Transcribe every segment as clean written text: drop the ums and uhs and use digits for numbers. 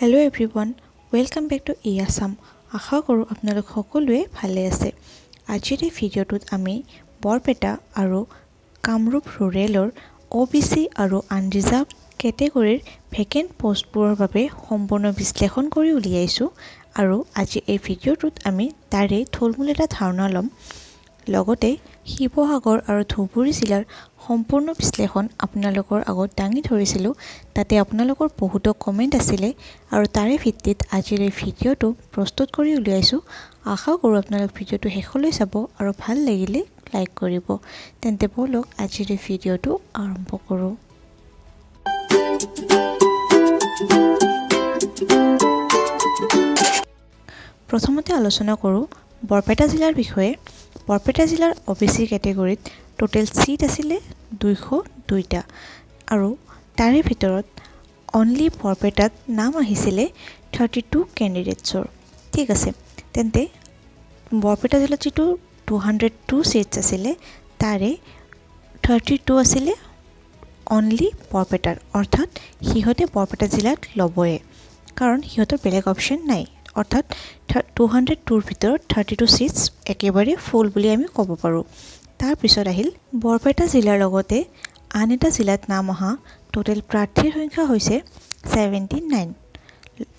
Hello everyone, welcome back to Assam. আশা কৰোঁ আপোনালোক সকলোৱে ভালে আছে। আজিৰ এই ভিডিঅ'টোত আমি বৰপেটা আৰু কামৰূপ ৰুৰেলৰ OBC আৰু আনৰিজাৰ্ভ কেটেগৰীৰ ভেকেন্ট পোষ্টবোৰৰ বাবে সম্পূৰ্ণ বিশ্লেষণ কৰি উলিয়াইছোঁ আৰু আজি এই ভিডিঅ'টোত আমি তাৰে থুলমূল এটা ধাৰণা ল'ম। লগতে শিৱসাগৰ আৰু ধুবুৰী জিলাৰ সম্পূৰ্ণ বিশ্লেষণ আপোনালোকৰ আগত দাঙি ধৰিছিলোঁ। তাতে আপোনালোকৰ বহুতো কমেণ্ট আছিলে আৰু তাৰে ভিত্তিত আজিৰ এই ভিডিঅ'টো প্ৰস্তুত কৰি উলিয়াইছোঁ। আশা কৰোঁ আপোনালোক ভিডিঅ'টো শেষলৈ চাব আৰু ভাল লাগিলে লাইক কৰিব। তেন্তে ব'লক আজিৰ এই ভিডিঅ'টো আৰম্ভ কৰোঁ। প্ৰথমতে আলোচনা কৰোঁ বৰপেটা জিলাৰ বিষয়ে। বৰপেটা জিলাৰ OBC কেটেগৰীত টোটেল চিট আছিলে 202টা আৰু তাৰে ভিতৰত অনলি বৰপেটাত নাম আহিছিলে 32 কেণ্ডিডেটছৰ। ঠিক আছে, তেন্তে বৰপেটা জিলাত যিটো 202 চিটছ আছিলে তাৰে 32 আছিলে অনলি বৰপেটাৰ, অৰ্থাৎ সিহঁতে বৰপেটা জিলাত ল'বয়ে কাৰণ সিহঁতৰ বেলেগ অপশ্যন নাই। অৰ্থাৎ 202ৰ ভিতৰত 32 চিটছ একেবাৰে ফুল বুলি আমি ক'ব পাৰোঁ। তাৰপিছত আহিল বৰপেটা জিলাৰ লগতে আন এটা জিলাত নাম অহা টোটেল প্ৰাৰ্থীৰ সংখ্যা হৈছে 79।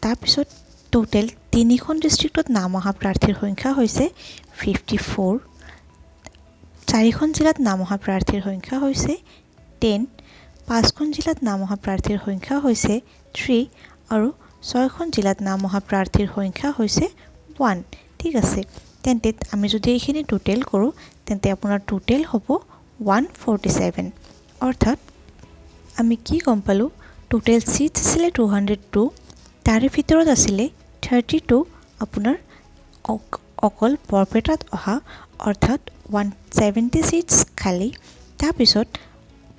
তাৰপিছত টোটেল 3খন ডিষ্ট্ৰিক্টত নাম অহা প্ৰাৰ্থীৰ সংখ্যা হৈছে 54। 4খন জিলাত নাম অহা প্ৰাৰ্থীৰ সংখ্যা হৈছে 10। 5খন জিলাত নাম অহা প্ৰাৰ্থীৰ সংখ্যা হৈছে 3 আৰু 6খন জিলাত নাম অহা প্ৰাৰ্থীৰ সংখ্যা হৈছে 1। ঠিক আছে, তেন্তে আমি যদি এইখিনি টোটেল কৰোঁ তেন্তে আপোনাৰ টোটেল হ'ব 147। অৰ্থাৎ আমি কি গম পালোঁ, টোটেল চিটছ আছিলে 202, তাৰে ভিতৰত আছিলে 32 আপোনাৰ অকল বৰপেটাত অহা, অৰ্থাৎ 170 চিটছ খালী। তাৰপিছত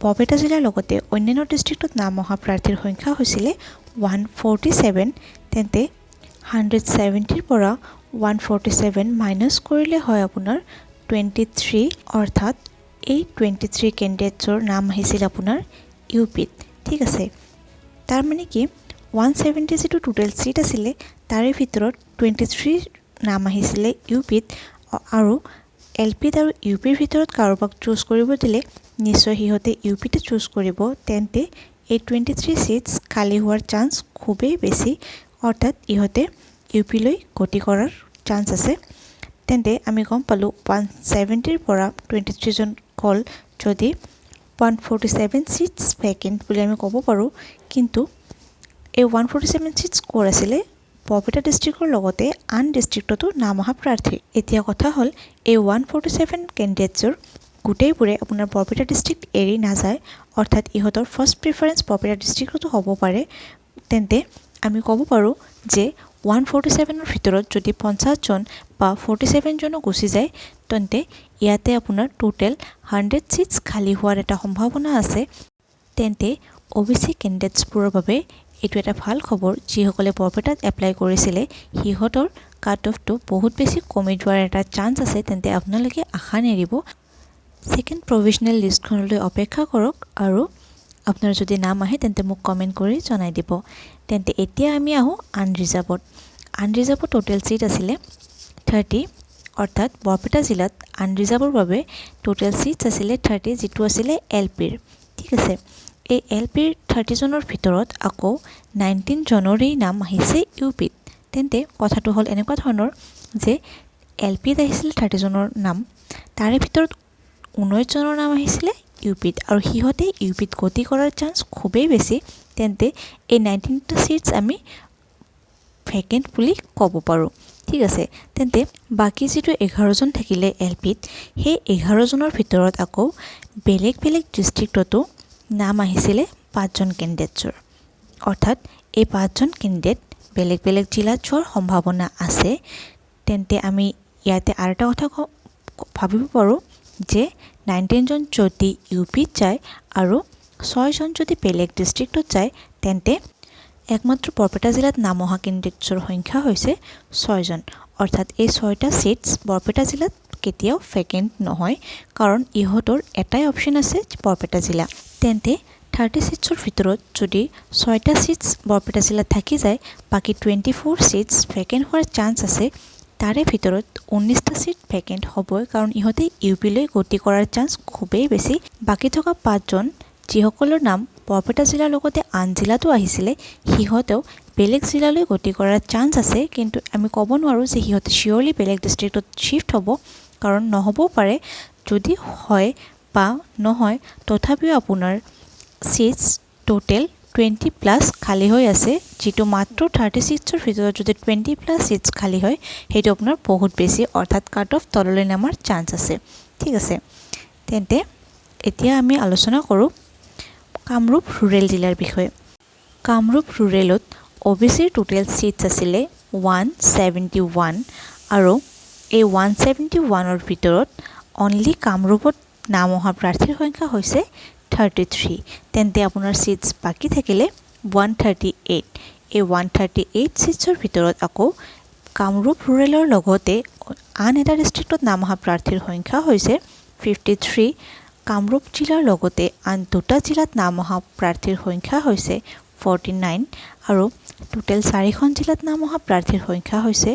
বৰপেটা জিলাৰ লগতে অন্যান্য ডিষ্ট্ৰিক্টত নাম অহা প্ৰাৰ্থীৰ সংখ্যা হৈছিলে 147। তেন্তে 170ৰ পৰা 147 মাইনাছ কৰিলে হয় আপোনাৰ 23, অৰ্থাৎ এই 23 কেণ্ডিডেটছৰ নাম আহিছিল আপোনাৰ UPত। ঠিক আছে, তাৰমানে কি 170 যিটো টোটেল চিট আছিলে তাৰে ভিতৰত 23 নাম আহিছিলে UPত আৰু LPত আৰু UPৰ ভিতৰত কাৰোবাক চুজ কৰিব দিলে নিশ্চয় সিহঁতে UPতে চুজ কৰিব। তেন্তে এই 23 চিটছ খালী হোৱাৰ চান্স খুবেই বেছি, অৰ্থাৎ ইহঁতে UPলৈ গতি কৰাৰ চান্স আছে। তেন্তে আমি গম পালোঁ 170ৰ পৰা 23জন গ'ল যদি 147 চিটছ ভেকেণ্ট বুলি আমি ক'ব পাৰোঁ। কিন্তু এই 147 চিটছ ক'ৰ আছিলে? বৰপেটা ডিষ্ট্ৰিক্টৰ লগতে আন ডিষ্ট্ৰিক্টতো নাম অহা প্ৰাৰ্থী। এতিয়া কথা হ'ল এই 147 কেণ্ডিডেটছৰ গোটেইবোৰে আপোনাৰ বৰপেটা ডিষ্ট্ৰিক্ট এৰি নাযায়, অৰ্থাৎ ইহঁতৰ ফাৰ্ষ্ট প্ৰিফাৰেঞ্চ বৰপেটা ডিষ্ট্ৰিক্টতো হ'ব পাৰে। তেন্তে আমি ক'ব পাৰোঁ যে 147ৰ ভিতৰত যদি 50জন বা 47জনো গুচি যায় তেন্তে ইয়াতে আপোনাৰ টোটেল 100 চিটছ খালী হোৱাৰ এটা সম্ভাৱনা আছে। তেন্তে OBC কেণ্ডিডেটছবোৰৰ বাবে এইটো এটা ভাল খবৰ। যিসকলে বৰপেটাত এপ্লাই কৰিছিলে সিহঁতৰ কাট অফটো বহুত বেছি কমি যোৱাৰ এটা চান্স আছে। তেন্তে আপোনালোকে আশা নেৰিব, ছেকেণ্ড প্ৰভিজনেল লিষ্টখনলৈ অপেক্ষা কৰক আৰু আপোনাৰ যদি নাম আহে তেন্তে মোক কমেণ্ট কৰি জনাই দিব। তেন্তে এতিয়া আমি আহোঁ আনৰিজাৰ্ভত। আনৰিজাৰ্ভত টোটেল চিট আছিলে 30, অৰ্থাৎ বৰপেটা জিলাত আনৰিজাৰ্ভৰ বাবে টোটেল চিটছ আছিলে 30, যিটো আছিলে LPৰ। ঠিক আছে, এই LPৰ 30জনৰ ভিতৰত আকৌ 19জনৰেই নাম আহিছে UPত। তেন্তে কথাটো হ'ল এনেকুৱা ধৰণৰ যে LPত আহিছিলে 30জনৰ নাম, তাৰে ভিতৰত 19জনৰ নাম আহিছিলে UPত আৰু সিহঁতে UPত গতি কৰাৰ চান্স খুবেই বেছি। তেন্তে এই 19টা চিটছ আমি ভেকেণ্ট বুলি ক'ব পাৰোঁ। ঠিক আছে, তেন্তে বাকী যিটো 11জন থাকিলে LPত, সেই 11জনৰ ভিতৰত আকৌ বেলেগ বেলেগ ডিষ্ট্ৰিক্টতো নাম আহিছিলে 5জন কেণ্ডিডেটছৰ। অৰ্থাৎ এই 5জন কেণ্ডিডেট বেলেগ বেলেগ জিলাত যোৱাৰ সম্ভাৱনা আছে। তেন্তে আমি ইয়াতে আৰু এটা কথা ভাবিব পাৰোঁ যে 19জন যদি UPত যায় আৰু 6জন যদি বেলেগ ডিষ্ট্ৰিক্টত যায় তেন্তে একমাত্ৰ বৰপেটা জিলাত নাম অহা কেণ্ডিডেটছৰ সংখ্যা হৈছে 6জন। অৰ্থাৎ এই 6টা চিটছ বৰপেটা জিলাত কেতিয়াও ভেকেণ্ট নহয় কাৰণ ইহঁতৰ এটাই অপশ্যন আছে বৰপেটা জিলা। তেন্তে 30 সিটছৰ ভিতৰত যদি 6টা সিটছ বৰপেটা জিলাত থাকি যায় বাকি 24 সিটছ ভেকেন্ট হোৱাৰ চান্স আছে তাৰে ভিতৰত 19টা সিট ভেকেন্ট হ'বই কাৰণ ইহঁতে ইউপিলৈ গতি কৰাৰ চান্স খুবেই বেছি বাকি থকা 5জন যিসকলৰ নাম বৰপেটা জিলাৰ লগতে আন জিলাতো আহিছিলে সিহঁতেও বেলেগ জিলালৈ গতি কৰাৰ চান্স আছে কিন্তু আমি ক'ব নোৱাৰো যে সিহঁতে শিয়ৰলি বেলেগ ডিস্ট্ৰিক্টত শিফট হ'ব কাৰণ নহবও পাৰে যদি হয় বা নহয় তথাপিও আপোনাৰ সিটছ টোটেল 20 প্লাস খালি হৈ আছে যেটো মাত্ৰ 36ৰ ভিতৰত যদি 20 প্লাস সিটছ খালি হয় হেতু আপোনাৰ বহুত বেছি অৰ্থাৎ কাট অফ তললৈ নামাৰ চান্স আছে ঠিক আছে তেন্তে এতিয়া আমি আলোচনা কৰো কামৰূপ ৰুৰেল জিলাৰ বিষয়ে কামৰূপ ৰুৰেলত OBCৰ টোটেল সিটছ আছিল 171 আৰু এই 171ৰ ভিতৰত অনলি কামৰূপত নাম অহা প্ৰাৰ্থীৰ সংখ্যা হৈছে 33 তেন্তে আপোনাৰ সিটছ বাকি থাকিলে 138 এই 138 সিটছৰ ভিতৰত আকৌ কামৰূপ ৰুৰেলৰ লগতে আন এটা ডিস্ট্ৰিক্টত নাম অহা প্ৰাৰ্থীৰ সংখ্যা হৈছে 53 কামৰূপ জিলাৰ লগতে আন দুটা জিলাত নাম অহা প্ৰাৰ্থীৰ সংখ্যা হৈছে 49 আৰু টোটেল 4খন জিলাত নাম অহা প্ৰাৰ্থীৰ সংখ্যা হৈছে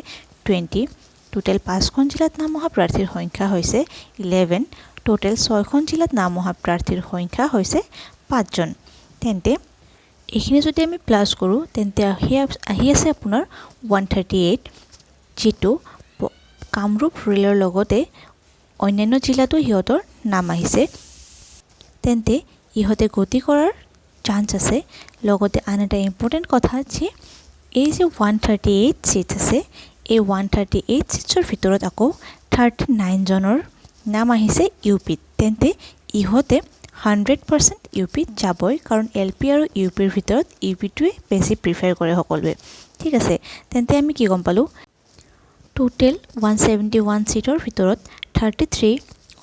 20 টোটেল 5খন জিলাত নাম অহা প্ৰাৰ্থীৰ সংখ্যা হৈছে 11 টোটেল 6খন জিলাত নাম অহা প্ৰাৰ্থীৰ সংখ্যা হৈছে 5 জন তেন্তে এইখিনি যদি আমি প্লাস কৰো তেন্তে আহি আছে আপোনাৰ 138 যেটো কামৰূপ ৰুৰেলৰ লগতে অন্যান্য জিলাতো হিহঁতৰ নাম আহিছে তেন্তে ইহঁতে গতি কৰাৰ চান্স আছে লগতে আন এটা ইম্পৰ্টেন্ট কথা যে এই যে 138 সিটছ আছে এই 138 সিটছৰ ভিতৰত আকৌ 39 জনৰ নাম আহিছে ইউপিত তেন্তে ইহঁতে 100% ইউপিত যাবই কাৰণ এলপি আৰু ইউপিৰ ভিতৰত ইউপিটোৱে বেছি প্ৰিফাৰ কৰে সকলোৱে ঠিক আছে তেন্তে আমি কি গম পালো টোটেল 171 সিটৰ ভিতৰত 33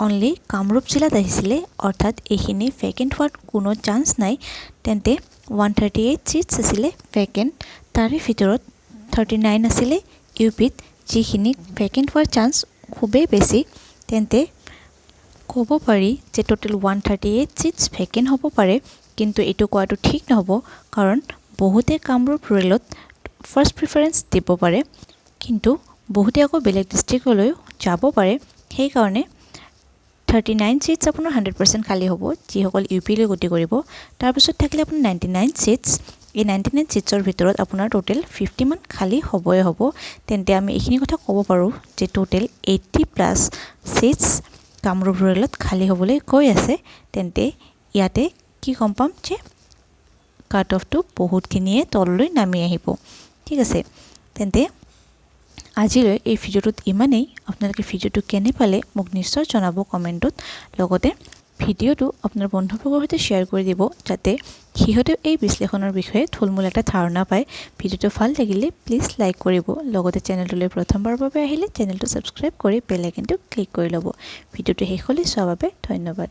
অনলি কামৰূপ জিলাত আহিছিলে অৰ্থাৎ এইখিনি ভেকেন্ট হোৱাৰ কোনো চান্স নাই তেন্তে 138 সিটছ আছিলে ভেকেন্ট তাৰে ভিতৰত 39 আছিলে ইউপিত যিখিনি ভেকেন্ট হোৱাৰ চান্স খুবেই বেছি তেন্তে ক'ব পাৰি যে টোটেল 138 সিটছ ভেকেন্ট হ'ব পাৰে কিন্তু এটো কোৱাটো ঠিক নহব কাৰণ বহুতে কামৰূপ ৰুৰেলত ফাৰ্স্ট প্ৰিফাৰেন্স দিব পাৰে কিন্তু বহুতে আকৌ বেলেগ ডিস্ট্ৰিক্টলৈ যাব পাৰে সেই কাৰণে 39 সিটছ আপোনাৰ 100% খালি হ'ব যিসকল ইউপি লৈ গতি কৰিব তাৰ পিছত থাকিলে আপোনাৰ 99 সিটছ এই 99 সিটছৰ ভিতৰত আপোনাৰ টোটেল 50 মান খালি হ'বই হ'ব তেন্তে আমি এইখিনি কথা ক'ব পাৰো যে টোটেল 80 প্লাস সিটছ কামৰূপ ৰুৰেলত খালি হ'বলৈ কৈ আছে তেন্তে ইয়াতে কি গম পাম যে কাট অফটো বহুতখিনিয়ে তললৈ নামি আহিব ঠিক আছে তেন্তে আজিলৈ এই ভিডিওটোত ইমানেই আপোনালোকে ভিডিওটো কেনে পালে মোক নিশ্চয় জনাব কমেন্টত লগতে ভিডিওটো আপোনাৰ বন্ধুবৰ্গৰ সৈতে শ্বেয়াৰ কৰি দিব যাতে সিহঁতে এই বিশ্লেষণৰ বিষয়ে থুলমূল এটা ধাৰণা পায় ভিডিওটো ভাল লাগিলে প্লিজ লাইক কৰিব লগতে চেনেলটোলৈ প্ৰথমবাৰৰ বাবে আহিলে চেনেলটো সাবস্ক্ৰাইব কৰি বেল আইকনটো ক্লিক কৰি ল'ব ভিডিওটো শেষলৈ চোৱাৰ বাবে ধন্যবাদ